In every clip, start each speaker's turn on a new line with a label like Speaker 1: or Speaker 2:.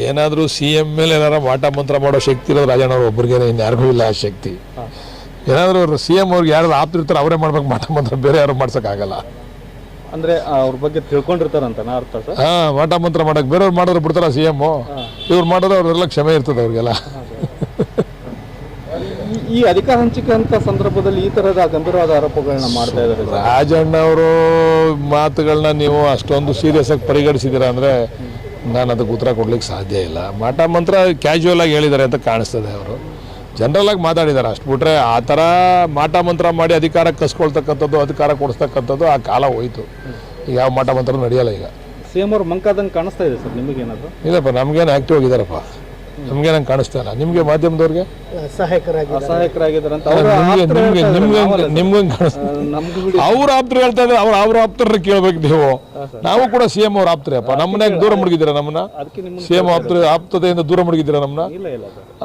Speaker 1: ಏನಾದರೂ CM ಮೇಲೆ ಏನಾರ ಮಾಟ ಮಂತ್ರ ಮಾಡೋ ಶಕ್ತಿ ಇರೋದು ರಾಜಣ್ಣ ಅವ್ರು ಒಬ್ಬರಿಗೇನೆ, ಇನ್ಯಾರಿಗೂ ಇಲ್ಲ ಆ ಶಕ್ತಿ. ಏನಾದರೂ CM ಅವ್ರಿಗೆ ಯಾರು ಆಪ್ತಿರ್ತಾರೆ ಅವರೇ ಮಾಡ್ಬೇಕು ಮಾಟ ಮಂತ್ರ, ಬೇರೆ ಯಾರು ಮಾಡ್ಸೋಕ್ಕಾಗಲ್ಲ.
Speaker 2: ಅಂದ್ರೆ ಅವ್ರ ಬಗ್ಗೆ ತಿಳ್ಕೊಂಡಿರ್ತಾರಂತ ಅರ್ಥ ಸರ್?
Speaker 1: ಮಾಟ ಮಂತ್ರ ಮಾಡಕ್ಕೆ ಬೇರೆಯವ್ರು ಮಾಡಿದ್ರೆ ಬಿಡ್ತಾರ CM, ಇವ್ರು ಮಾಡಿದ್ರೆ ಅವ್ರೆಲ್ಲ ಕ್ಷಮೆ ಇರ್ತದೆ ಅವ್ರಿಗೆಲ್ಲ.
Speaker 2: ಈ ಅಧಿಕಾರ ಹಂಚಿಕೆ ಅಂತ ಸಂದರ್ಭದಲ್ಲಿ ಈ ತರದ ಗಂಭೀರವಾದ ಆರೋಪಗಳನ್ನ ಮಾಡ್ತಾ ಇದ್ದಾರೆ
Speaker 1: ರಾಜಣ್ಣ ಅವರು ಮಾತುಗಳನ್ನ ನೀವು ಅಷ್ಟೊಂದು ಸೀರಿಯಸ್ ಆಗಿ ಪರಿಗಣಿಸಿದ್ದೀರಾ ಅಂದರೆ ನಾನು ಅದಕ್ಕೆ ಉತ್ತರ ಕೊಡ್ಲಿಕ್ಕೆ ಸಾಧ್ಯ ಇಲ್ಲ. ಮಾಟ ಮಂತ್ರ ಕ್ಯಾಶುವಲ್ ಆಗಿ ಹೇಳಿದ್ದಾರೆ ಅಂತ ಕಾಣಿಸ್ತದೆ. ಅವರು ಜನರಲ್ ಆಗಿ ಮಾತಾಡಿದ್ದಾರೆ, ಅಷ್ಟು ಬಿಟ್ರೆ ಆ ಥರ ಮಾಟ ಮಂತ್ರ ಮಾಡಿ ಅಧಿಕಾರ ಕಸ್ಕೊಳ್ತಕ್ಕಂಥದ್ದು, ಅಧಿಕಾರ ಕೊಡಿಸ್ತಕ್ಕಂಥದ್ದು ಆ ಕಾಲ ಹೋಯ್ತು. ಈಗ ಯಾವ ಮಾಟ ಮಂತ್ರ ನಡೆಯಲ್ಲ ಈಗ.
Speaker 2: CM ಅವ್ರು ಮಂಕಾದಂಗೆ ಕಾಣಿಸ್ತಾ ಇದೆ ಸರ್ ನಿಮಗೇನಾದ್ರು?
Speaker 1: ಇಲ್ಲಪ್ಪ, ನಮಗೇನು ಆ್ಯಕ್ಟಿವ್ ಆಗಿದ್ದಾರಪ್ಪ, ನಮ್ಗೆ ನಂಗೆ ಕಾಣಿಸ್ತಾ ಇಲ್ಲ. ನಿಮಗೆ ಮಾಧ್ಯಮದವ್ರಿಗೆ
Speaker 2: ಅಸಹಾಯಕರಾಗಿದ್ದಾರೆ ಅಂತ
Speaker 1: ನಿಮ್ಗೆ ಅವ್ರ ಆಪ್ತರು ಹೇಳ್ತಾ ಇದ್ದಾರೆ. ಅವ್ರ ಆಪ್ತರ ಕೇಳ್ಬೇಕು ನೀವು. ನಾವು ಕೂಡ CM ಅವ್ರ ಆಪ್ತರಪ್ಪ. ನಮ್ಮನ್ನ ದೂರ ಮುಡುಗಿದ್ದೀರಾ? ನಮ್ಮನ್ನ CM ಆಪ್ತತೆಯಿಂದ ದೂರ ಮುಡುಗಿದ್ದೀರಾ ನಮ್ಮನ್ನ?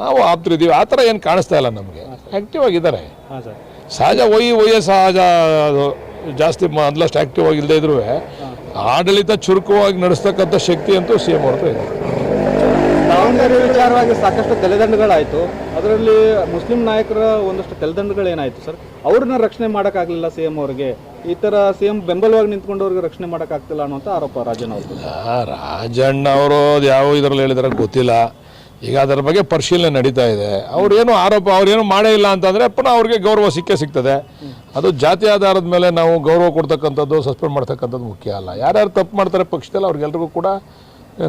Speaker 1: ನಾವು ಆಪ್ತರಿದ್ದೀವಿ. ಆ ಥರ ಏನು ಕಾಣಿಸ್ತಾ ಇಲ್ಲ ನಮಗೆ. ಆಕ್ಟಿವ್ ಆಗಿದ್ದಾರೆ. ಸಹಜ ವಯಸ್ಸಹಜ, ಜಾಸ್ತಿ ಮೊದಲಷ್ಟು ಆಕ್ಟಿವ್ ಆಗಿಲ್ಲದೆ ಇದ್ರು ಆಡಳಿತ ಚುರುಕವಾಗಿ ನಡೆಸ್ತಕ್ಕಂಥ ಶಕ್ತಿ ಅಂತೂ CM ಅವ್ರ ಹತ್ರ ಇದೆ.
Speaker 2: ದಾವಣಗೆರೆ ವಿಚಾರವಾಗಿ ಸಾಕಷ್ಟು ತಲೆದಂಡಗಳಾಯಿತು. ಅದರಲ್ಲಿ ಮುಸ್ಲಿಂ ನಾಯಕರ ಒಂದಷ್ಟು ತಲೆದಂಡಗಳೇನಾಯಿತು ಸರ್? ಅವ್ರನ್ನ ರಕ್ಷಣೆ ಮಾಡೋಕ್ಕಾಗಲಿಲ್ಲ CM ಅವ್ರಿಗೆ. ಈ ಥರ CM ಬೆಂಬಲವಾಗಿ ನಿಂತ್ಕೊಂಡವ್ರಿಗೆ ರಕ್ಷಣೆ ಮಾಡೋಕ್ಕಾಗ್ತಿಲ್ಲ ಅನ್ನೋಂಥ ಆರೋಪ ರಾಜಣ್ಣ ಅವ್ರದ್ದು.
Speaker 1: ರಾಜಣ್ಣ ಅವರು ಯಾವ ಇದರಲ್ಲಿ ಹೇಳಿದಾರೆ ಗೊತ್ತಿಲ್ಲ. ಈಗ ಅದರ ಬಗ್ಗೆ ಪರಿಶೀಲನೆ ನಡೀತಾ ಇದೆ. ಅವ್ರೇನು ಆರೋಪ ಅವ್ರೇನು ಮಾಡೇ ಇಲ್ಲ ಅಂತಂದರೆ ಪುನಃ ಅವ್ರಿಗೆ ಗೌರವ ಸಿಗ್ತದೆ. ಅದು ಜಾತಿ ಆಧಾರದ ಮೇಲೆ ನಾವು ಗೌರವ ಕೊಡ್ತಕ್ಕಂಥದ್ದು, ಸಸ್ಪೆಂಡ್ ಮಾಡ್ತಕ್ಕಂಥದ್ದು ಮುಖ್ಯ ಅಲ್ಲ. ಯಾರ್ಯಾರು ತಪ್ಪು ಮಾಡ್ತಾರೆ ಪಕ್ಷದಲ್ಲಿ ಅವ್ರಿಗೆಲ್ರಿಗೂ ಕೂಡ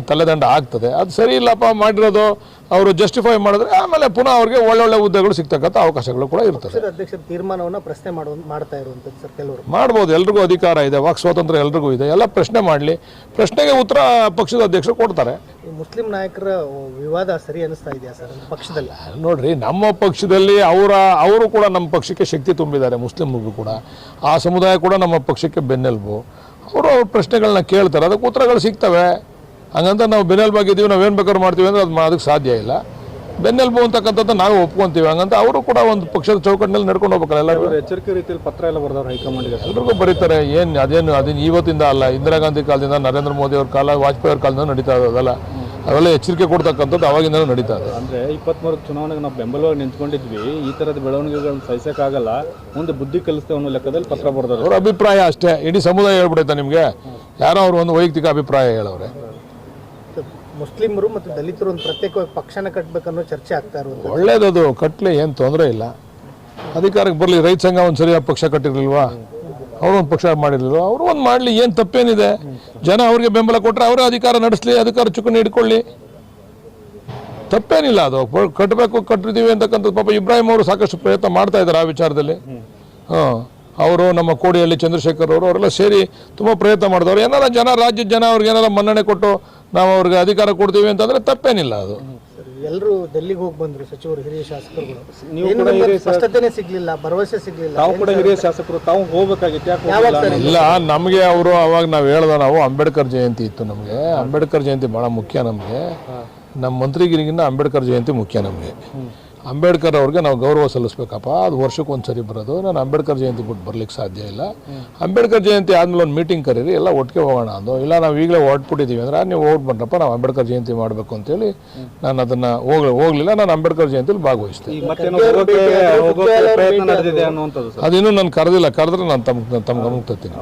Speaker 1: ತಲೆದಂಡ ಆಗ್ತದೆ. ಅದು ಸರಿ ಇಲ್ಲಪ್ಪ ಮಾಡಿರೋದು ಅವರು ಜಸ್ಟಿಫೈ ಮಾಡಿದ್ರೆ ಆಮೇಲೆ ಪುನಃ ಅವ್ರಿಗೆ ಒಳ್ಳೊಳ್ಳೆ ಹುದ್ದೆಗಳು ಸಿಗ್ತಕ್ಕಂಥ ಅವಕಾಶಗಳು ಕೂಡ ಇರ್ತದೆ.
Speaker 3: ಅಧ್ಯಕ್ಷರ ತೀರ್ಮಾನವನ್ನು ಪ್ರಶ್ನೆ ಮಾಡ್ತಾ ಇರುವಂಥದ್ದು ಸರ್ ಕೆಲವರು
Speaker 1: ಮಾಡ್ಬೋದು. ಎಲ್ರಿಗೂ ಅಧಿಕಾರ ಇದೆ, ವಾಕ್ ಸ್ವಾತಂತ್ರ್ಯ ಎಲ್ರಿಗೂ ಇದೆ. ಎಲ್ಲ ಪ್ರಶ್ನೆ ಮಾಡಲಿ, ಪ್ರಶ್ನೆಗೆ ಉತ್ತರ ಪಕ್ಷದ ಅಧ್ಯಕ್ಷರು ಕೊಡ್ತಾರೆ.
Speaker 3: ಮುಸ್ಲಿಂ ನಾಯಕರ ವಿವಾದ ಸರಿ ಅನಿಸ್ತಾ ಇದೆಯಾ ಸರ್ ಪಕ್ಷದಲ್ಲಿ?
Speaker 1: ನೋಡ್ರಿ, ನಮ್ಮ ಪಕ್ಷದಲ್ಲಿ ಅವರು ಕೂಡ ನಮ್ಮ ಪಕ್ಷಕ್ಕೆ ಶಕ್ತಿ ತುಂಬಿದ್ದಾರೆ. ಮುಸ್ಲಿಮ್ರಿಗೂ ಕೂಡ ಆ ಸಮುದಾಯ ಕೂಡ ನಮ್ಮ ಪಕ್ಷಕ್ಕೆ ಬೆನ್ನೆಲುಬು. ಅವರು ಅವ್ರ ಪ್ರಶ್ನೆಗಳನ್ನ ಕೇಳ್ತಾರೆ, ಅದಕ್ಕೆ ಉತ್ತರಗಳು ಸಿಗ್ತವೆ. ಹಂಗಂತ ನಾವು ಬೆನ್ನೆಲುಬಾಗಿದ್ದೀವಿ, ನಾವೇನು ಬೇಕಾದ್ರೂ ಮಾಡ್ತೀವಿ ಅಂದರೆ ಅದಕ್ಕೆ ಸಾಧ್ಯ ಇಲ್ಲ. ಬೆನ್ನೆಲುಬು ಅಂತಕ್ಕಂಥದ್ದು ನಾವು ಒಪ್ಕೊಂತೀವಿ. ಹಂಗಂತ ಅವರು ಕೂಡ ಒಂದು ಪಕ್ಷದ ಚೌಕಟ್ಟಿನಲ್ಲಿ ನಡ್ಕೊಂಡು ಹೋಗ್ಬೇಕಲ್ಲ. ಎಲ್ಲರೂ
Speaker 2: ಎಚ್ಚರಿಕೆ ರೀತಿಯಲ್ಲಿ ಪತ್ರ ಎಲ್ಲ ಬರ್ದವ್ರು ಹೈಕಮಾಂಡ್ಗೆ.
Speaker 1: ಎಲ್ರಿಗೂ ಬರೀತಾರೆ. ಅದೇನು ಇವತ್ತಿಂದ ಅಲ್ಲ, ಇಂದಿರಾ ಗಾಂಧಿ ಕಾಲದಿಂದ, ನರೇಂದ್ರ ಮೋದಿ ಅವ್ರ ಕಾಲ, ವಾಜಪೇಯಿ ಅವ್ರ ಕಾಲದಿಂದ ನಡೀತಾ ಇರೋದಲ್ಲ. ಅವೆಲ್ಲ ಎಚ್ಚರಿಕೆ ಕೊಡ್ತಕ್ಕಂಥದ್ದು ಅವಾಗಿಂದಲೂ ನಡೀತಾ ಇದೆ.
Speaker 2: ಅಂದರೆ 23 ಚುನಾವಣೆಗೆ ನಾವು ಬೆಂಬಲವಾಗಿ ನಿಂತ್ಕೊಂಡಿದ್ವಿ. ಈ ಥರದ ಬೆಳವಣಿಗೆಗಳನ್ನ ಸಹಿಸೋಕ್ಕಾಗಲ್ಲ, ಮುಂದೆ ಬುದ್ಧಿ ಕಲಿಸ್ತೇವೆ ಅನ್ನೋ ಲೆಕ್ಕದಲ್ಲಿ ಪತ್ರ ಬರ್ದವ್ರು.
Speaker 1: ಅವ್ರ ಅಭಿಪ್ರಾಯ ಅಷ್ಟೇ. ಇಡೀ ಸಮುದಾಯ ಹೇಳ್ಬಿಡುತ್ತಾ ನಿಮಗೆ? ಯಾರೋ ಅವ್ರು ಒಂದು ವೈಯಕ್ತಿಕ ಅಭಿಪ್ರಾಯ ಹೇಳವ್ರೆ.
Speaker 3: ಮುಸ್ಲಿಮರು ಮತ್ತು ದಲಿತರು ಒಂದು ಪ್ರತ್ಯೇಕವಾಗಿ ಪಕ್ಷನ ಕಟ್ಟಬೇಕನ್ನೋ ಚರ್ಚೆ ಆಗ್ತಾ ಇರೋದು
Speaker 1: ಒಳ್ಳೇದದು. ಕಟ್ಟಲಿ, ಏನು ತೊಂದರೆ ಇಲ್ಲ. ಅಧಿಕಾರಕ್ಕೆ ಬರಲಿ. ರೈತ ಸಂಘ ಒಂದು ಸರಿಯಾಗಿ ಪಕ್ಷ ಕಟ್ಟಿರ್ಲಿಲ್ವಾ? ಅವರು ಒಂದು ಪಕ್ಷ ಮಾಡಿರ್ಲಿಲ್ವ? ಅವರು ಒಂದು ಮಾಡಲಿ, ಏನು ತಪ್ಪೇನಿದೆ? ಜನ ಅವ್ರಿಗೆ ಬೆಂಬಲ ಕೊಟ್ಟರೆ ಅವರೇ ಅಧಿಕಾರ ನಡೆಸಲಿ, ಅಧಿಕಾರ ಚುಕ್ಕಾಣಿ ಹಿಡ್ಕೊಳ್ಳಿ, ತಪ್ಪೇನಿಲ್ಲ. ಅದು ಕಟ್ಟಿದ್ದೀವಿ ಅಂತಕ್ಕಂಥದ್ದು. ಪಾಪ ಇಬ್ರಾಹಿಂ ಅವರು ಸಾಕಷ್ಟು ಪ್ರಯತ್ನ ಮಾಡ್ತಾ ಇದ್ದಾರೆ ಆ ವಿಚಾರದಲ್ಲಿ. ಅವರು ನಮ್ಮ ಕೋಡಿಯಲ್ಲಿ ಚಂದ್ರಶೇಖರ್ ಅವರೆಲ್ಲ ಸೇರಿ ತುಂಬ ಪ್ರಯತ್ನ ಮಾಡಿದವರು. ಏನಾರ ರಾಜ್ಯದ ಜನ ಅವ್ರಿಗೆ ಏನಾರ ಮನ್ನಣೆ ಕೊಟ್ಟು ನಾವು ಅವ್ರಿಗೆ ಅಧಿಕಾರ ಕೊಡ್ತೀವಿ ಅಂತಂದ್ರೆ ತಪ್ಪೇನಿಲ್ಲ. ಅದು
Speaker 3: ಎಲ್ಲರೂ ಡೆಲ್ಲಿಗೆ ಹೋಗಿ ಬಂದ್ರು ಸಚಿವರು, ಹಿರಿಯ ಶಾಸಕರುಗಳು. ನೀವು ಸ್ಪಷ್ಟತೆನೇ ಸಿಗ್ಲಿಲ್ಲ, ಭರವಸೆ ಸಿಗ್ಲಿಲ್ಲ.
Speaker 2: ತಾವು ಕೂಡ ಹಿರಿಯ ಶಾಸಕರು, ತಾವು ಹೋಗ್ಬೇಕಾಗಿತ್ತು.
Speaker 1: ಇಲ್ಲ, ನಮಗೆ ಅವರು ಅವಾಗ ನಾವು ಹೇಳ್ದ, ನಾವು ಅಂಬೇಡ್ಕರ್ ಜಯಂತಿ ಇತ್ತು ನಮಗೆ. ಅಂಬೇಡ್ಕರ್ ಜಯಂತಿ ಭಾಳ ಮುಖ್ಯ ನಮಗೆ. ನಮ್ಮ ಮಂತ್ರಿಗಿರಿಗಿನ್ನ ಅಂಬೇಡ್ಕರ್ ಜಯಂತಿ ಮುಖ್ಯ ನಮಗೆ. ಅಂಬೇಡ್ಕರ್ ಅವ್ರಿಗೆ ನಾವು ಗೌರವ ಸಲ್ಲಿಸ್ಬೇಕಪ್ಪ. ಅದು ವರ್ಷಕ್ಕೆ ಒಂದು ಸರಿ ಬರೋದು. ನಾನು ಅಂಬೇಡ್ಕರ್ ಜಯಂತಿ ಬಿಟ್ಟು ಬರ್ಲಿಕ್ಕೆ ಸಾಧ್ಯ ಇಲ್ಲ. ಅಂಬೇಡ್ಕರ್ ಜಯಂತಿ ಆದಮೇಲೆ ಒಂದು ಮೀಟಿಂಗ್ ಕರೀರಿ, ಎಲ್ಲ ಒಟ್ಟಿಗೆ ಹೋಗೋಣ ಅಂದು. ಇಲ್ಲ, ನಾವು ಈಗಲೇ ಹೊರಟ್ಬಿಟ್ಟಿದ್ದೀವಿ ಅಂದ್ರೆ ನೀವು ಹೋಗ್ಬಂದ್ರಪ್ಪ, ನಾವು ಅಂಬೇಡ್ಕರ್ ಜಯಂತಿ ಮಾಡಬೇಕು ಅಂತೇಳಿ ನಾನು ಅದನ್ನು ಹೋಗಲಿಲ್ಲ. ನಾನು ಅಂಬೇಡ್ಕರ್ ಜಯಂತಿಲಿ ಭಾಗವಹಿಸ್ತೆ. ಅದಿನ್ನೂ ನಾನು ಕರೆದಿಲ್ಲ. ಕರೆದ್ರೆ ನಾನು ತಮ್ಮ ಗಮನಕ್ಕೆ ತರ್ತೀನಿ.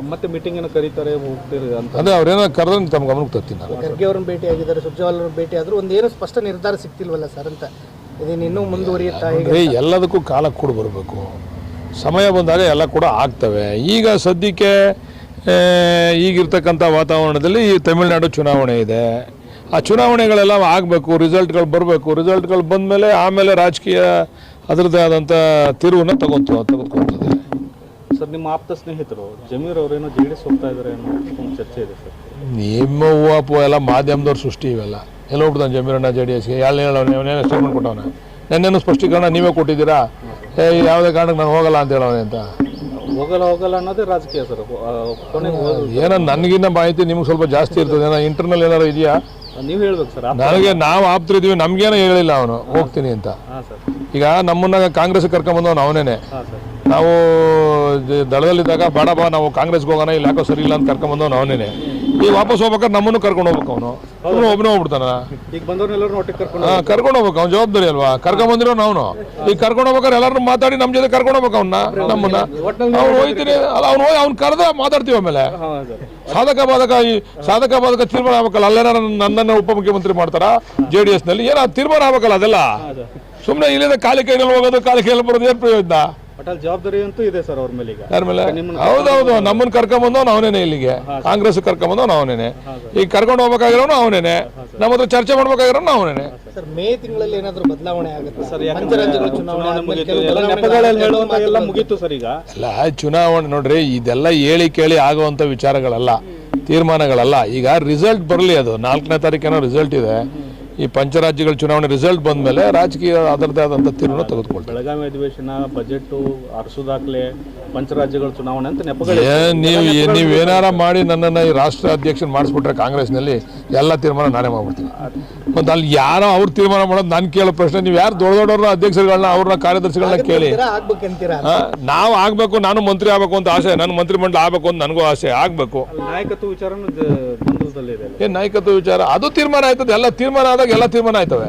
Speaker 1: ಅದೇ ಅವ್ರೇನೋ ಕರೆದ್ರೆ ತಮ್ಮ ಗಮನಕ್ಕೆ ತರ್ತೀನಿ. ನಾನು
Speaker 3: ಖರ್ಗೆ ಅವ್ರನ್ನ ಭೇಟಿ ಆಗಿದ್ದಾರೆ, ಸುರ್ಜೇವಾಲಾ ಅವ್ರನ್ನ ಭೇಟಿ ಆದರೂ ಒಂದೇನು ಸ್ಪಷ್ಟ ನಿರ್ಧಾರ ಸಿಗ್ತಿಲ್ವಲ್ಲ ಸರ್ ಅಂತ. ಇನ್ನೂ ಮುಂದುವರಿಯುತ್ತಾ?
Speaker 1: ಎಲ್ಲದಕ್ಕೂ ಕಾಲ ಕೂಡ ಬರಬೇಕು. ಸಮಯ ಬಂದಾಗ ಎಲ್ಲ ಕೂಡ ಆಗ್ತವೆ. ಈಗ ಸದ್ಯಕ್ಕೆ ಈಗಿರ್ತಕ್ಕಂಥ ವಾತಾವರಣದಲ್ಲಿ ಈ ತಮಿಳುನಾಡು ಚುನಾವಣೆ ಇದೆ. ಆ ಚುನಾವಣೆಗಳೆಲ್ಲ ಆಗಬೇಕು, ರಿಸಲ್ಟ್ಗಳು ಬರಬೇಕು. ರಿಸಲ್ಟ್ಗಳು ಬಂದ ಮೇಲೆ ಆಮೇಲೆ ರಾಜಕೀಯ ಅದರದ್ದೇ ಆದಂಥ ತಿರುವನ್ನು ತೆಗೆದುಕೊಳ್ತದೆ.
Speaker 2: ಸರ್, ನಿಮ್ಮ ಆಪ್ತ ಸ್ನೇಹಿತರು ಜಮೀರ್ ಅವರೇನೋ JDS ಹೋಗ್ತಾ ಇದ್ದಾರೆ ಅನ್ನೋ ಚರ್ಚೆ ಇದೆ ಸರ್.
Speaker 1: ನಿಮ್ಮ ಹೂವು ಎಲ್ಲ ಮಾಧ್ಯಮದವ್ರ ಸೃಷ್ಟಿ. ಇವೆಲ್ಲ ಎಲ್ಲ ಹೋಗ್ಬಿಡ್ತಾನೆ ಜಮೀರಣ್ಣ JDSಗೆ. ಅವನೇನು ಸ್ಟೇಟ್ಮೆಂಟ್ ಕೊಟ್ಟವನ? ನನ್ನೇನು ಸ್ಪಷ್ಟೀಕರಣ ನೀವೇ ಕೊಟ್ಟಿದ್ದೀರಾ? ಯಾವುದೇ ಕಾರಣಕ್ಕೆ ನಾನು ಹೋಗಲ್ಲ ಅಂತ ಹೇಳೋನೆ ಅಂತ.
Speaker 2: ಹೋಗಲ್ಲ ಅನ್ನೋದೇ ರಾಜಕೀಯ ಸರ್.
Speaker 1: ಏನೋ ನನಗಿನ್ನ ಮಾಹಿತಿ ನಿಮ್ಗೆ ಸ್ವಲ್ಪ ಜಾಸ್ತಿ ಇರ್ತದೆ. ಏನೋ ಇಂಟರ್ನಲ್ ಏನಾರು ಇದೆಯಾ?
Speaker 2: ನೀವು ಹೇಳ್ಬೇಕು ಸರ್.
Speaker 1: ನನಗೆ ನಾವು ಆಪ್ತರಿದ್ದೀವಿ, ನಮ್ಗೇನೋ ಹೇಳಿಲ್ಲ ಅವನು ಹೋಗ್ತೀನಿ ಅಂತ. ಈಗ ನಮ್ಮನ್ನ ಕಾಂಗ್ರೆಸ್ ಕರ್ಕೊಂಬಂದವನು ಅವನೇನೆ. ನಾವು ದಳದಲ್ಲಿದ್ದಾಗ ಬೇಡ ಬಾ ನಾವು ಕಾಂಗ್ರೆಸ್ಗೆ ಹೋಗೋಣ, ಇಲ್ಲಿ ಯಾಕೋ ಸರಿ ಇಲ್ಲ ಅಂತ ಕರ್ಕೊಂಬಂದವನು ಅವನೇನೆ. ಈಗ ವಾಪಸ್ ಹೋಗ್ಬೇಕಾದ್ರೆ ನಮ್ಮನ್ನು ಕರ್ಕೊಂಡು ಹೋಗ್ಬೇಕು ಅವನು ಒಬ್ಬನೇ ಹೋಗ್ಬಿಡ್ತಾನ.
Speaker 2: ಈಗ ಬಂದವ್ರನ್ನೆಲ್ಲರೂ ಒಟ್ಟಿಗೆ ಕರ್ಕೊಂಡು
Speaker 1: ಕರ್ಕೊಂಡು ಹೋಗ್ಬೇಕು, ಅವ್ನ ಜವಾಬ್ದಾರಿ ಅಲ್ವಾ, ಕರ್ಕೊಂಬಂದಿರೋ ನಾವು. ಈಗ ಕರ್ಕೊಂಡು ಹೋಗ್ಬೇಕಾದ್ರೆ ಎಲ್ಲರೂ ಮಾತಾಡಿ ನಮ್ಮ ಜೊತೆ ಕರ್ಕೊಂಡು ಹೋಗ್ಬೇಕು ಅವನ್ನ, ನಮ್ಮನ್ನ. ಅವ್ನು ಹೋಯ್ತೀನಿ ಅಲ್ಲ, ಅವ್ನು ಕರೆದ ಮಾತಾಡ್ತೀವಿ. ಆಮೇಲೆ ಸಾಧಕ ಬಾಧಕ ತೀರ್ಮಾನ ಆಗ್ಬೇಕಲ್ಲ. ಅಲ್ಲೇನಾರ ನನ್ನನ್ನು ಉಪಮುಖ್ಯಮಂತ್ರಿ ಮಾಡ್ತಾರ JDS ನಲ್ಲಿ, ಏನೋ ತೀರ್ಮಾನ ಆಗ್ಬೇಕಲ್ಲ. ಅದೆಲ್ಲ ಸುಮ್ಮನೆ ಇಲ್ಲಿಂದ ಕಾಲಿ ಕೈಯಲ್ಲಿ ಹೋಗೋದು, ಕಾಲಿ ಕೈಯಲ್ಲಿ ಬರೋದು ಏನು ಪ್ರಯೋಜನ?
Speaker 2: ಒಟ್ಟಲ್ಲಿ ಜವಾಬ್ದಾರಿ ಅಂತೂ ಇದೆ ಸರ್ ಅವ್ರ ಮೇಲೆ. ಈಗ
Speaker 1: ಯಾರ ಮೇಲೆ? ಹೌದೌದು, ನಮ್ಮನ್ನ ಕರ್ಕೊಂಬಂದವ್ ಅವನೇನೆ, ಇಲ್ಲಿಗೆ ಕಾಂಗ್ರೆಸ್ ಕರ್ಕೊಂಬಂದವ್ ಅವನೇನೆ, ಈಗ ಕರ್ಕೊಂಡು ಹೋಗ್ಬೇಕಾಗಿರೋನು ಅವನೇನೆ, ನಮ್ಮ ಹತ್ರ ಚರ್ಚೆ ಮಾಡ್ಬೇಕಾಗಿರೋನು ಅವನೇನೆ.
Speaker 3: ಸರ್, ಮೇ ತಿಂಗಳಲ್ಲಿ ಏನಾದರೂ ಬದಲಾವಣೆ ಆಗುತ್ತೆ
Speaker 2: ಸರ್?
Speaker 3: ಪಂಚರಾಜ್ಯಗಳ ಚುನಾವಣೆ
Speaker 2: ಎಲ್ಲ ಮುಗೀತು ಸರ್. ಈಗ
Speaker 1: ಅಲ್ಲ, ಚುನಾವಣೆ ನೋಡ್ರಿ, ಇದೆಲ್ಲ ಹೇಳಿ ಕೇಳಿ ಆಗುವಂತ ವಿಚಾರಗಳಲ್ಲ, ತೀರ್ಮಾನಗಳಲ್ಲ. ಈಗ ರಿಸಲ್ಟ್ ಬರಲಿ, ಅದು 4ನೇ ತಾರೀಕೇನೋ ರಿಸಲ್ಟ್ ಇದೆ. ಈ ಪಂಚರಾಜ್ಯಗಳ ಚುನಾವಣೆ ರಿಸಲ್ಟ್ ಬಂದ್ಮೇಲೆ ರಾಜಕೀಯ ಅದರದೇ ಆದಂಥ ತೀರ್ಮಾನ ತೆಗೆದುಕೊಳ್ತಾರೆ.
Speaker 2: ಬೆಳಗಾವಿ ಅಧಿವೇಶನ, ಬಜೆಟ್, ಅರಸುದಾಖಲೆ, ಪಂಚರಾಜ್ಯಗಳ ಚುನಾವಣೆ ಅಂತ ನೆಪಗಳು.
Speaker 1: ನೀವೇನಾರ ಮಾಡಿ ನನ್ನನ್ನು ಈ ರಾಷ್ಟ್ರ ಅಧ್ಯಕ್ಷನ ಮಾಡಿಸ್ಬಿಟ್ರೆ ಕಾಂಗ್ರೆಸ್ನಲ್ಲಿ ಎಲ್ಲ ತೀರ್ಮಾನ ನಾನೇ ಮಾಡ್ಬಿಡ್ತೀನಿ. ಮತ್ತು ಅಲ್ಲಿ ಯಾರೋ ಅವ್ರು ತೀರ್ಮಾನ ಮಾಡೋದು ನಾನು ಕೇಳೋ ಪ್ರಶ್ನೆ, ನೀವು ಯಾರು ದೊಡ್ಡ ದೊಡ್ಡವ್ರನ್ನ ಅಧ್ಯಕ್ಷರುಗಳನ್ನ, ಅವ್ರನ್ನ ಕಾರ್ಯದರ್ಶಿಗಳನ್ನ ಕೇಳಿ. ನಾವು ಆಗಬೇಕು, ನಾನು ಮಂತ್ರಿ ಆಗಬೇಕು ಅಂತ ಆಸೆ, ನನ್ನ ಮಂತ್ರಿಮಂಡಲ ಆಗಬೇಕು ಅಂತ ನನಗೂ ಆಸೆ, ಆಗಬೇಕು.
Speaker 2: ನಾಯಕತ್ವ ವಿಚಾರನೂ ಗೊಂದಲದಲ್ಲಿದೆ.
Speaker 1: ಏನು ನಾಯಕತ್ವ ವಿಚಾರ? ಅದು ತೀರ್ಮಾನ ಆಯ್ತದೆ. ಎಲ್ಲ ತೀರ್ಮಾನ ಆದಾಗ ಎಲ್ಲ ತೀರ್ಮಾನ ಆಯ್ತವೆ,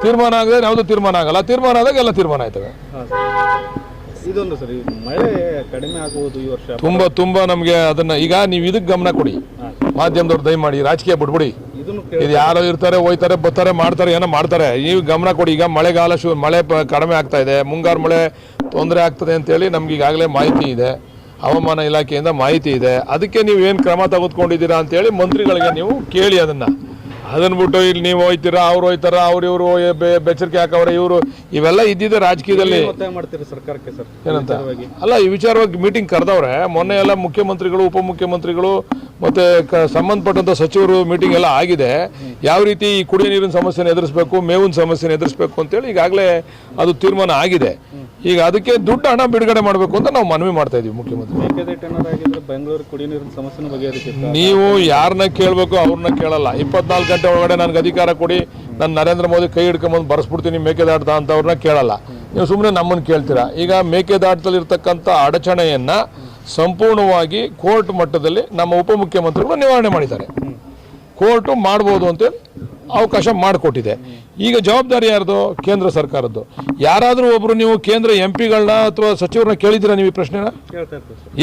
Speaker 1: ತೀರ್ಮಾನ ಆಗದೆ ಯಾವುದು ತೀರ್ಮಾನ ಆಗಲ್ಲ, ತೀರ್ಮಾನ ಆದಾಗ ಎಲ್ಲ ತೀರ್ಮಾನ ಆಯ್ತವೆ.
Speaker 2: ಇದೊಂದು ಸರಿ, ಮಳೆ ಕಡಿಮೆ ಆಗುವುದು ಈ ವರ್ಷ
Speaker 1: ತುಂಬಾ ನಮಗೆ ಅದನ್ನ. ಈಗ ನೀವು ಇದಕ್ಕೆ ಗಮನ ಕೊಡಿ, ಮಾಧ್ಯಮದವ್ರು ದಯಮಾಡಿ ರಾಜಕೀಯ ಬಿಡ್ಬಿಡಿ. ಇದು ಯಾರೋ ಇರ್ತಾರೆ, ಹೋಯ್ತಾರೆ, ಬರ್ತಾರೆ, ಮಾಡ್ತಾರೆ, ಏನೋ ಮಾಡ್ತಾರೆ. ನೀವು ಗಮನ ಕೊಡಿ. ಈಗ ಮಳೆಗಾಲ ಮಳೆ ಕಡಿಮೆ ಆಗ್ತಾ ಇದೆ, ಮುಂಗಾರು ಮಳೆ ತೊಂದರೆ ಆಗ್ತದೆ ಅಂತೇಳಿ ನಮ್ಗೆ ಈಗಾಗಲೇ ಮಾಹಿತಿ ಇದೆ, ಹವಾಮಾನ ಇಲಾಖೆಯಿಂದ ಮಾಹಿತಿ ಇದೆ. ಅದಕ್ಕೆ ನೀವು ಏನು ಕ್ರಮ ತೆಗೆದುಕೊಂಡಿದ್ದೀರಾ ಅಂತೇಳಿ ಮಂತ್ರಿಗಳಿಗೆ ನೀವು ಕೇಳಿ. ಅದನ್ನ ಬಿಟ್ಟು ಇಲ್ಲಿ ನೀವು ಹೋಯ್ತೀರಾ, ಅವ್ರು ಹೋಯ್ತಾರ, ಇವರು ಬೆಚ್ಚರಿಕೆ ಹಾಕವ್ರೆ, ಇವರು ಇವೆಲ್ಲ ಇದ್ದಿದೆ ರಾಜಕೀಯದಲ್ಲಿ.
Speaker 2: ಸರ್ಕಾರಕ್ಕೆ ಸರ್
Speaker 1: ಏನಂತ ಅಲ್ಲ, ಈ ವಿಚಾರವಾಗಿ ಮೀಟಿಂಗ್ ಕರೆದವ್ರೆ. ಮೊನ್ನೆ ಎಲ್ಲ ಮುಖ್ಯಮಂತ್ರಿಗಳು, ಉಪಮುಖ್ಯಮಂತ್ರಿಗಳು ಮತ್ತೆ ಸಂಬಂಧಪಟ್ಟಂತ ಸಚಿವರು ಮೀಟಿಂಗ್ ಎಲ್ಲ ಆಗಿದೆ. ಯಾವ ರೀತಿ ಈ ಕುಡಿಯೋ ನೀರಿನ ಸಮಸ್ಯೆನ ಎದುರಿಸಬೇಕು, ಮೇವಿನ ಸಮಸ್ಯೆನ ಎದುರಿಸಬೇಕು ಅಂತೇಳಿ ಈಗಾಗಲೇ ಅದು ತೀರ್ಮಾನ ಆಗಿದೆ. ಈಗ ಅದಕ್ಕೆ ದುಡ್ಡು ಹಣ ಬಿಡುಗಡೆ ಮಾಡಬೇಕು ಅಂತ ನಾವು ಮನವಿ ಮಾಡ್ತಾ ಇದೀವಿ ಮುಖ್ಯಮಂತ್ರಿ.
Speaker 2: ಬೆಂಗಳೂರು ಕುಡಿಯೋ ನೀರಿನ ಸಮಸ್ಯೆ ಬಗೆಹರಿಸುತ್ತೆ.
Speaker 1: ನೀವು ಯಾರನ್ನ ಕೇಳಬೇಕು ಅವ್ರನ್ನ ಕೇಳಲ್ಲ. 24 ಗಂಟೆ ಒಳಗಡೆ ನನಗೆ ಅಧಿಕಾರ ಕೊಡಿ, ನಾನು ನರೇಂದ್ರ ಮೋದಿ ಕೈ ಹಿಡ್ಕೊಂಬಂದು ಬರ್ಸ್ಬಿಡ್ತೀನಿ ಮೇಕೆದಾಟ ಅಂತ ಅವ್ರನ್ನ ಕೇಳಲ್ಲ. ನೀವು ಸುಮ್ಮನೆ ನಮ್ಮನ್ನು ಕೇಳ್ತೀರಾ. ಈಗ ಮೇಕೆದಾಟದಲ್ಲಿರ್ತಕ್ಕಂಥ ಅಡಚಣೆಯನ್ನ ಸಂಪೂರ್ಣವಾಗಿ ಕೋರ್ಟ್ ಮಟ್ಟದಲ್ಲಿ ನಮ್ಮ ಉಪಮುಖ್ಯಮಂತ್ರಿಗಳು ನಿವಾರಣೆ ಮಾಡಿದ್ದಾರೆ. ಕೋರ್ಟು ಮಾಡ್ಬೋದು ಅಂತೇಳಿ ಅವಕಾಶ ಮಾಡಿಕೊಟ್ಟಿದೆ. ಈಗ ಜವಾಬ್ದಾರಿ ಯಾರ್ದು? ಕೇಂದ್ರ ಸರ್ಕಾರದ್ದು. ಯಾರಾದರೂ ಒಬ್ರು ನೀವು ಕೇಂದ್ರ MP ಗಳನ್ನ ಅಥವಾ ಸಚಿವರನ್ನ ಕೇಳಿದ್ದೀರಾ ನೀವು ಈ ಪ್ರಶ್ನೆನ?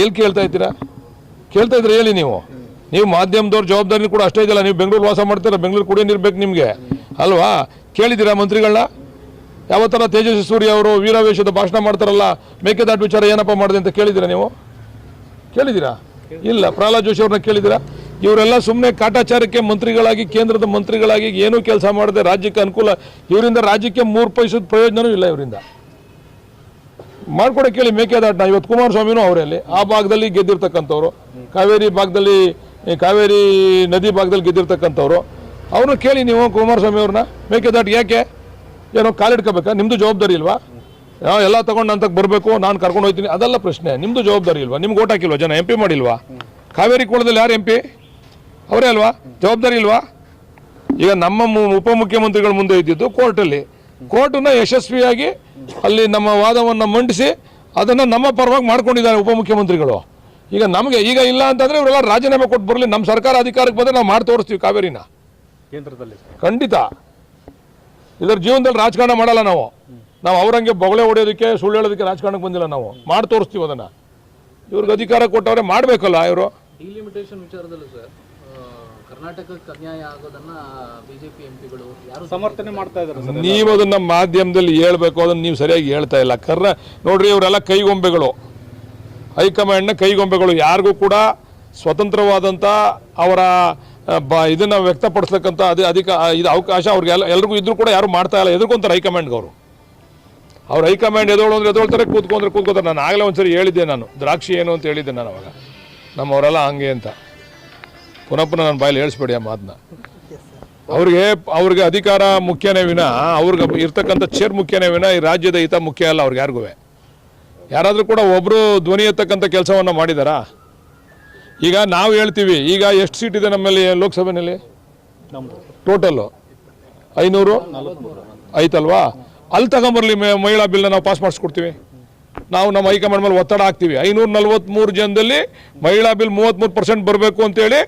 Speaker 1: ಎಲ್ಲಿ ಕೇಳ್ತಾ ಇದ್ದೀರಾ? ಕೇಳ್ತಾ ಇದ್ರೆ ಹೇಳಿ. ನೀವು ಮಾಧ್ಯಮದವ್ರ ಜವಾಬ್ದಾರಿ ಕೂಡ ಅಷ್ಟೇ ಇದೆಯಲ್ಲ. ನೀವು ಬೆಂಗಳೂರು ವಾಸ ಮಾಡ್ತೀರಾ, ಬೆಂಗಳೂರು ಕುಡಿಯೋ ನೀರು ಬೇಕು ನಿಮಗೆ ಅಲ್ವಾ? ಕೇಳಿದ್ದೀರಾ ಮಂತ್ರಿಗಳನ್ನ? ಯಾವತ್ತರ ತೇಜಸ್ವಿ ಸೂರ್ಯ ಅವರು ವೀರಾವೇಶದ ಭಾಷಣ ಮಾಡ್ತಾರಲ್ಲ, ಮೇಕೆದಾಟು ವಿಚಾರ ಏನಪ್ಪ ಮಾಡಿದೆ ಅಂತ ಕೇಳಿದ್ದೀರಾ ನೀವು? ಕೇಳಿದ್ದೀರಾ? ಇಲ್ಲ. ಪ್ರಹ್ಲಾದ್ ಜೋಶಿ ಅವ್ರನ್ನ ಕೇಳಿದ್ದೀರಾ? ಇವರೆಲ್ಲ ಸುಮ್ಮನೆ ಕಾಟಾಚಾರಕ್ಕೆ ಮಂತ್ರಿಗಳಾಗಿ, ಕೇಂದ್ರದ ಮಂತ್ರಿಗಳಾಗಿ ಏನೂ ಕೆಲಸ ಮಾಡದೆ ರಾಜ್ಯಕ್ಕೆ ಅನುಕೂಲ. ಇವರಿಂದ ರಾಜ್ಯಕ್ಕೆ 3 ಪೈಸದ ಪ್ರಯೋಜನವೂ ಇಲ್ಲ. ಇವರಿಂದ ಮಾಡ್ಕೊಡಕ್ಕೆ ಕೇಳಿ ಮೇಕೆದಾಟನ. ಇವತ್ತು ಕುಮಾರಸ್ವಾಮಿನೂ ಅವರಲ್ಲಿ ಆ ಭಾಗದಲ್ಲಿ ಗೆದ್ದಿರ್ತಕ್ಕಂಥವ್ರು, ಕಾವೇರಿ ನದಿ ಭಾಗದಲ್ಲಿ ಗೆದ್ದಿರ್ತಕ್ಕಂಥವ್ರು. ಅವ್ರನ್ನ ಕೇಳಿ ನೀವು ಕುಮಾರಸ್ವಾಮಿ ಅವ್ರನ್ನ. ಮೇಕೆದಾಟ ಯಾಕೆ ಏನೋ ಕಾಲಿಡ್ಕೋಬೇಕಾ? ನಿಮ್ಮದು ಜವಾಬ್ದಾರಿ ಇಲ್ವಾ? ಎಲ್ಲ ತಗೊಂಡು ಅಂತಕ್ಕೆ ಬರಬೇಕು, ನಾನು ಕರ್ಕೊಂಡು ಹೋಗ್ತೀನಿ, ಅದೆಲ್ಲ ಪ್ರಶ್ನೆ. ನಿಮ್ಮದು ಜವಾಬ್ದಾರಿ ಇಲ್ವಾ? ನಿಮ್ಗೆ ಓಟ್ ಹಾಕಿಲ್ವಾ ಜನ? MP ಮಾಡಿಲ್ವಾ? ಕಾವೇರಿ ಕೋಳದಲ್ಲಿ ಯಾರು MP? ಅವರೇ ಅಲ್ವಾ? ಜವಾಬ್ದಾರಿ ಇಲ್ವಾ? ಈಗ ನಮ್ಮ ಉಪಮುಖ್ಯಮಂತ್ರಿಗಳ ಮುಂದೆ ಇದ್ದಿದ್ದು ಕೋರ್ಟಲ್ಲಿ. ಕೋರ್ಟನ್ನ ಯಶಸ್ವಿಯಾಗಿ ಅಲ್ಲಿ ನಮ್ಮ ವಾದವನ್ನು ಮಂಡಿಸಿ ಅದನ್ನು ನಮ್ಮ ಪರವಾಗಿ ಮಾಡ್ಕೊಂಡಿದ್ದಾರೆ ಉಪಮುಖ್ಯಮಂತ್ರಿಗಳು. ಈಗ ನಮಗೆ ಈಗ ಇಲ್ಲ ಅಂತಂದರೆ ಇವರೆಲ್ಲ ರಾಜೀನಾಮೆ ಕೊಟ್ಟು ಬರಲಿ. ನಮ್ಮ ಸರ್ಕಾರ ಅಧಿಕಾರಕ್ಕೆ ಬಂದರೆ ನಾವು ಮಾಡಿ ತೋರಿಸ್ತೀವಿ ಕಾವೇರಿನ
Speaker 2: ಕೇಂದ್ರದಲ್ಲಿ.
Speaker 1: ಖಂಡಿತ. ಇದರ ಜೀವನದಲ್ಲಿ ರಾಜಕಾರಣ ಮಾಡಲ್ಲ ನಾವು. ಅವರಂಗೆ ಬೊಗಳೆ ಹೊಡೆಯೋದಕ್ಕೆ, ಸುಳ್ಳು ಹೇಳೋದಕ್ಕೆ ರಾಜಕಾರಣಕ್ಕೆ ಬಂದಿಲ್ಲ. ನಾವು ಮಾಡಿ ತೋರಿಸ್ತೀವಿ ಅದನ್ನು. ಇವ್ರಿಗೆ ಅಧಿಕಾರ ಕೊಟ್ಟವ್ರೆ ಮಾಡಬೇಕಲ್ಲ. ಇವರು
Speaker 4: ಡಿಲಿಮಿಟೇಷನ್ ವಿಚಾರದಲ್ಲೂ ಸರ್ ಕರ್ನಾಟಕಕ್ಕೆ ಅನ್ಯಾಯ ಆಗೋದನ್ನ ಬಿಜೆಪಿ ಎಂಪಿಗಳು ಯಾರು
Speaker 2: ಸಮರ್ಥನೆ ಮಾಡ್ತಾ ಇದ್ದಾರೆ.
Speaker 1: ನೀವು ಅದನ್ನ ಮಾಧ್ಯಮದಲ್ಲಿ ಹೇಳ್ಬೇಕು, ಅದನ್ನ ನೀವು ಸರಿಯಾಗಿ ಹೇಳ್ತಾ ಇಲ್ಲ. ನೋಡ್ರಿ, ಇವರೆಲ್ಲ ಕೈಗೊಂಬೆಗಳು, ಹೈಕಮಾಂಡ್ನ ಕೈಗೊಂಬೆಗಳು. ಯಾರಿಗೂ ಕೂಡ ಸ್ವತಂತ್ರವಾದಂಥ ಅವರ ಇದನ್ನ ವ್ಯಕ್ತಪಡಿಸ್ತಕ್ಕಂಥ ಇದು ಅವಕಾಶ ಅವ್ರಿಗೆ ಎಲ್ರಿಗೂ ಇದ್ರೂ ಕೂಡ ಯಾರು ಮಾಡ್ತಾ ಇಲ್ಲ. ಎದುರ್ಕೊಂತಾರೆ ಹೈಕಮಾಂಡ್ಗೆ. ಅವ್ರು ಹೈಕಮಾಂಡ್ ಎದೋಳು ಅಂದ್ರೆ ಎದೋಳ್ತಾರೆ, ಕೂತ್ಕೋತಾರೆ. ನಾನು ಆಗಲೇ ಒಂದ್ಸರಿ ಹೇಳಿದ್ದೆ, ನಾನು ದ್ರಾಕ್ಷಿ ಏನು ಅಂತ ಹೇಳಿದ್ದೆ ನಾನು ಅವಾಗ. ನಮ್ಮವರೆಲ್ಲ ಹಂಗೆ ಅಂತ ಪುನಃ ನನ್ನ ಬಾಯಲ್ಲಿ ಹೇಳಿಸ್ಬೇಡಿ ಆ ಮಾತನ್ನ. ಅವ್ರಿಗೆ ಅಧಿಕಾರ ಮುಖ್ಯನೇ ವಿನ, ಅವ್ರಿಗೆ ಇರ್ತಕ್ಕಂಥ ಚೇರ್ ಮುಖ್ಯನೇ ವಿನ ಈ ರಾಜ್ಯದ ಹಿತ ಮುಖ್ಯ ಅಲ್ಲ ಅವ್ರಿಗೆ ಯಾರಿಗೂ. ಯಾರಾದರೂ ಕೂಡ ಒಬ್ಬರು ಧ್ವನಿ ಎತ್ತಕ್ಕಂಥ ಕೆಲಸವನ್ನು ಮಾಡಿದಾರಾ? ಈಗ ನಾವು ಹೇಳ್ತೀವಿ, ಈಗ ಎಷ್ಟು ಸೀಟ್ ಇದೆ ನಮ್ಮಲ್ಲಿ ಲೋಕಸಭೆಯಲ್ಲಿ? ಟೋಟಲ್ಲು 500 ಐತಲ್ವಾ? ಅಲ್ಲಿ ತಗೊಂಬರ್ಲಿ ಮಹಿಳಾ ಬಿಲ್ನ ನಾವು ಪಾಸ್ ಮಾಡಿಸ್ಕೊಡ್ತೀವಿ. ನಾವು ನಮ್ಮ ಹೈಕಮಾಂಡ್ ಮೇಲೆ ಒತ್ತಡ ಹಾಕ್ತೀವಿ. 543 ಜನದಲ್ಲಿ ಮಹಿಳಾ ಬಿಲ್ 33% ಬರಬೇಕು ಅಂತೇಳಿ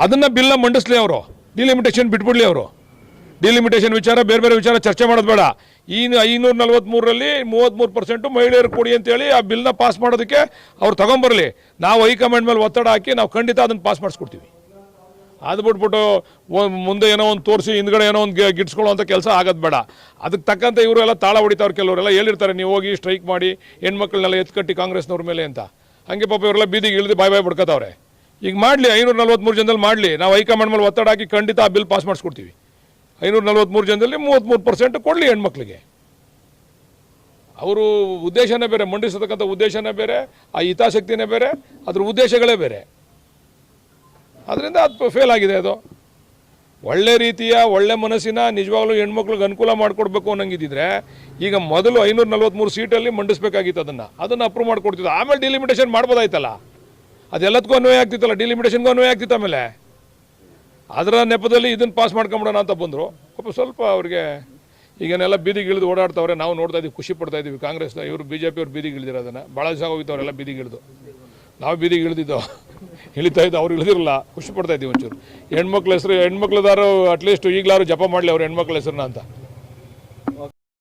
Speaker 1: ಅದನ್ನು ಬಿಲ್ನ ಮಂಡಿಸ್ಲಿ ಅವರು, ಡಿಲಿಮಿಟೇಷನ್ ಬಿಟ್ಬಿಡ್ಲಿ ಅವರು. ಡಿಲಿಮಿಟೇಷನ್ ವಿಚಾರ ಬೇರೆ ಬೇರೆ ವಿಚಾರ ಚರ್ಚೆ ಮಾಡೋದು ಬೇಡ. ಈ 543ರಲ್ಲಿ 33% ಮಹಿಳೆಯರು ಕೊಡಿ ಅಂತೇಳಿ ಆ ಬಿಲ್ನ ಪಾಸ್ ಮಾಡೋದಕ್ಕೆ ಅವ್ರು ತಗೊಂಬರಲಿ. ನಾವು ಹೈಕಮಾಂಡ್ ಮೇಲೆ ಒತ್ತಡ ಹಾಕಿ ನಾವು ಖಂಡಿತ ಅದನ್ನು ಪಾಸ್ ಮಾಡಿಸ್ಕೊಡ್ತೀವಿ. ಅದು ಬಿಟ್ಬಿಟ್ಟು ಮುಂದೆ ಏನೋ ಒಂದು ತೋರಿಸಿ ಹಿಂದ್ಗಡೆ ಏನೋ ಒಂದು ಗಿಟ್ಸ್ಕೊಳ್ಳೋ ಕೆಲಸ ಆಗೋದು ಬೇಡ. ಅದಕ್ಕೆ ತಕ್ಕಂತೆ ಇವರು ಎಲ್ಲ ತಾಳ ಹೊಡಿತಾವ್ರು. ಕೆಲವರೆಲ್ಲ ಹೇಳಿರ್ತಾರೆ ನೀವು ಹೋಗಿ ಸ್ಟ್ರೈಕ್ ಮಾಡಿ ಹೆಣ್ಮಕ್ಳನ್ನೆಲ್ಲ ಎತ್ಕಟ್ಟಿ ಕಾಂಗ್ರೆಸ್ನವ್ರ ಮೇಲೆ ಅಂತ. ಹಂಗೆ ಪಾಪ ಇವರೆಲ್ಲ ಬೀದಿಗೆ ಇಳಿದು ಬಾಯ್ ಬಿಡ್ಕೋತಾವ್ರೆ. ಈಗ ಮಾಡಲಿ, 543 ಜನದಲ್ಲಿ ಮಾಡಲಿ. ನಾವು ಹೈಕಮಾಂಡ್ ಮೇಲೆ ಒತ್ತಡ ಹಾಕಿ ಖಂಡಿತ ಆ ಬಿಲ್ ಪಾಸ್ ಮಾಡಿಸ್ಕೊಡ್ತೀವಿ. 543 ಜನದಲ್ಲಿ 33% ಕೊಡಲಿ ಹೆಣ್ಮಕ್ಳಿಗೆ. ಅವರು ಉದ್ದೇಶನೇ ಬೇರೆ, ಮಂಡಿಸತಕ್ಕಂಥ ಉದ್ದೇಶನೇ ಬೇರೆ, ಆ ಹಿತಾಸಕ್ತಿನೇ ಬೇರೆ, ಅದ್ರ ಉದ್ದೇಶಗಳೇ ಬೇರೆ. ಅದರಿಂದ ಅದು ಫೇಲ್ ಆಗಿದೆ. ಅದು ಒಳ್ಳೆ ರೀತಿಯ ಒಳ್ಳೆ ಮನಸ್ಸಿನ ನಿಜವಾಗ್ಲೂ ಹೆಣ್ಮಕ್ಳಿಗೆ ಅನುಕೂಲ ಮಾಡಿಕೊಡ್ಬೇಕು ಅನ್ನಂಗಿದ್ದಿದ್ರೆ ಈಗ ಮೊದಲು 543 ಸೀಟಲ್ಲಿ ಮಂಡಿಸ್ಬೇಕಾಗಿತ್ತು. ಅದನ್ನು ಅಪ್ರೂವ್ ಮಾಡಿಕೊಡ್ತಿದ್ದು. ಆಮೇಲೆ ಡಿಲಿಮಿಟೇಷನ್ ಮಾಡ್ಬೋದಾಯ್ತಲ್ಲ. ಅದೆಲ್ಲದಕ್ಕೂ ಅನ್ವಯ ಆಗ್ತಿತ್ತಲ್ಲ, ಡಿಲಿಮಿಟೇಷನ್ಗೂ ಅನ್ವಯ ಆಗ್ತಿತ್ತು. ಆಮೇಲೆ ಅದರ ನೆಪದಲ್ಲಿ ಇದನ್ನು ಪಾಸ್ ಮಾಡ್ಕೊಂಬಿಡೋಣ ಅಂತ ಬಂದರು. ಸ್ವಲ್ಪ ಅವ್ರಿಗೆ ಈಗನೆಲ್ಲ ಬೀದಿಗೆ ಇಳಿದು ಓಡಾಡ್ತಾವ್ರೆ. ನಾವು ನೋಡ್ತಾ ಇದ್ದೀವಿ, ಖುಷಿ ಪಡ್ತಾ ಇದ್ದೀವಿ. ಕಾಂಗ್ರೆಸ್ನ ಇವರು BJP ಅವ್ರು ಬೀದಿಗೆ ಇಳಿದಿರೋದನ್ನು ಭಾಳ ದಿವಸ ಹೋಗಿದ್ದವರೆಲ್ಲ ಬೀದಿಗೆ ಇಳಿದು. ನಾವು ಬೀದಿಗೆ ಇಳಿದಿದ್ದೋ ಇಳಿತಾ ಇದ್ದು, ಅವ್ರು ಇಳಿದಿರಲ್ಲ. ಖುಷಿ ಪಡ್ತಾ ಇದ್ದೀವಿ ಒಂಚೂರು. ಹೆಣ್ಮಕ್ಳ ಹೆಸರು ಹೆಣ್ಮಕ್ಳದಾರು ಅಟ್ಲೀಸ್ಟ್ ಈಗಲಾರು ಜಪ ಮಾಡಲಿ ಅವ್ರು ಹೆಣ್ಮಕ್ಳ ಹೆಸರನ್ನ ಅಂತ.